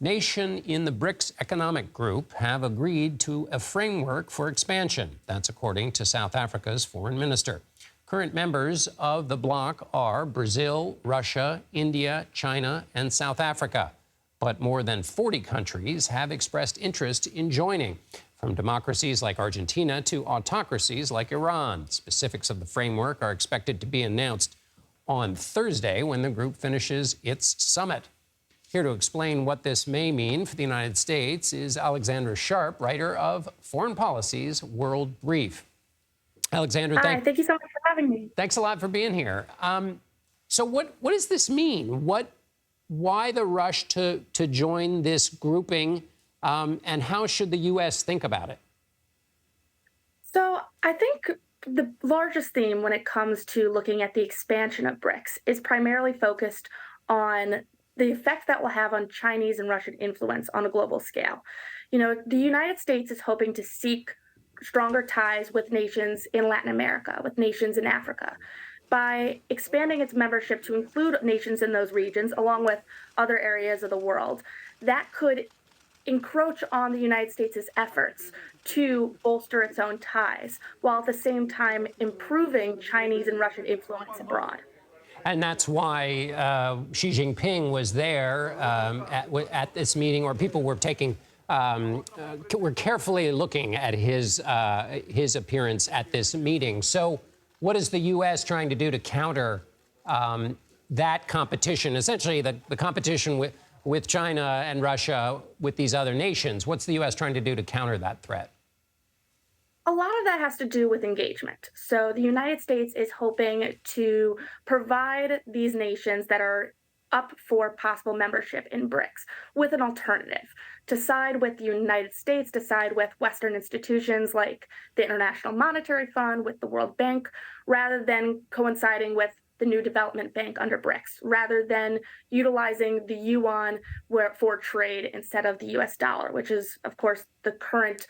nations in the BRICS economic group have agreed to a framework for expansion. That's according to South Africa's foreign minister. Current members of the bloc are Brazil, Russia, India, China, and South Africa. But more than 40 countries have expressed interest in joining, from democracies like Argentina to autocracies like Iran. Specifics of the framework are expected to be announced on Thursday when the group finishes its summit. Here to explain what this may mean for the United States is Alexandra Sharp, writer of Foreign Policy's World Brief. Alexandra, thank you so much for having me. Thanks a lot for being here. So what does this mean? Why the rush to join this grouping, and how should the U.S. think about it? So I think the largest theme when it comes to looking at the expansion of BRICS is primarily focused on the effect that will have on Chinese and Russian influence on a global scale. You know, the United States is hoping to seek stronger ties with nations in Latin America, with nations in Africa, by expanding its membership to include nations in those regions, along with other areas of the world. That could encroach on the United States' efforts to bolster its own ties, while at the same time improving Chinese and Russian influence abroad. And that's why Xi Jinping was there at this meeting, or people were taking, were carefully looking at his appearance at this meeting. So what is the U.S. trying to do to counter that competition, essentially the competition with China and Russia with these other nations? What's the U.S. trying to do to counter that threat? A lot of that has to do with engagement. So the United States is hoping to provide these nations that are up for possible membership in BRICS with an alternative, to side with the United States, to side with Western institutions like the International Monetary Fund, with the World Bank, rather than coinciding with the new development bank under BRICS, rather than utilizing the yuan for trade instead of the US dollar, which is, of course, the current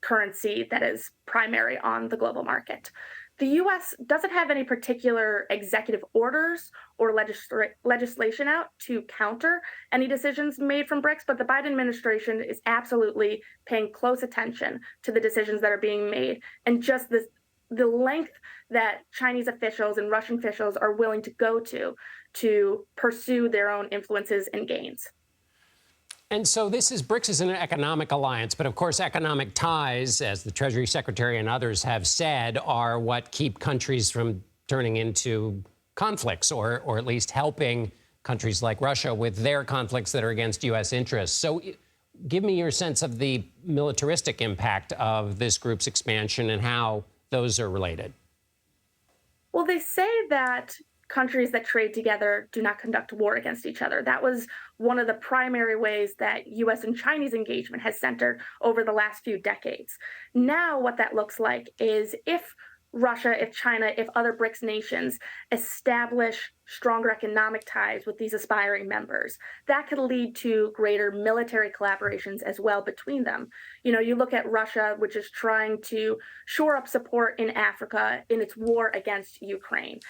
currency that is primary on the global market. The U.S. doesn't have any particular executive orders or legislation out to counter any decisions made from BRICS, but the Biden administration is absolutely paying close attention to the decisions that are being made, and just the length that Chinese officials and Russian officials are willing to go to pursue their own influences and gains. And so BRICS is an economic alliance, but of course economic ties, as the Treasury Secretary and others have said, are what keep countries from turning into conflicts, or at least helping countries like Russia with their conflicts that are against U.S. interests. So give me your sense of the militaristic impact of this group's expansion and how those are related. Well, they say that countries that trade together do not conduct war against each other. That was one of the primary ways that U.S. and Chinese engagement has centered over the last few decades. Now what that looks like is if Russia, if China, if other BRICS nations establish stronger economic ties with these aspiring members, that could lead to greater military collaborations as well between them. You know, you look at Russia, which is trying to shore up support in Africa in its war against Ukraine.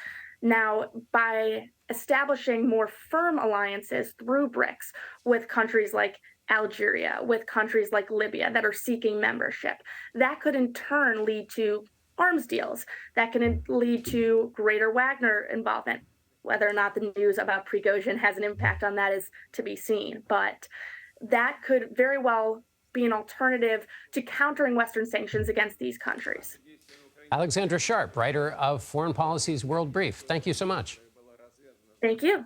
Now, by establishing more firm alliances through BRICS with countries like Algeria, with countries like Libya that are seeking membership, that could in turn lead to arms deals. That can lead to greater Wagner involvement. Whether or not the news about Prigozhin has an impact on that is to be seen. But that could very well be an alternative to countering Western sanctions against these countries. Alexandra Sharp, writer of Foreign Policy's World Brief. Thank you so much. Thank you.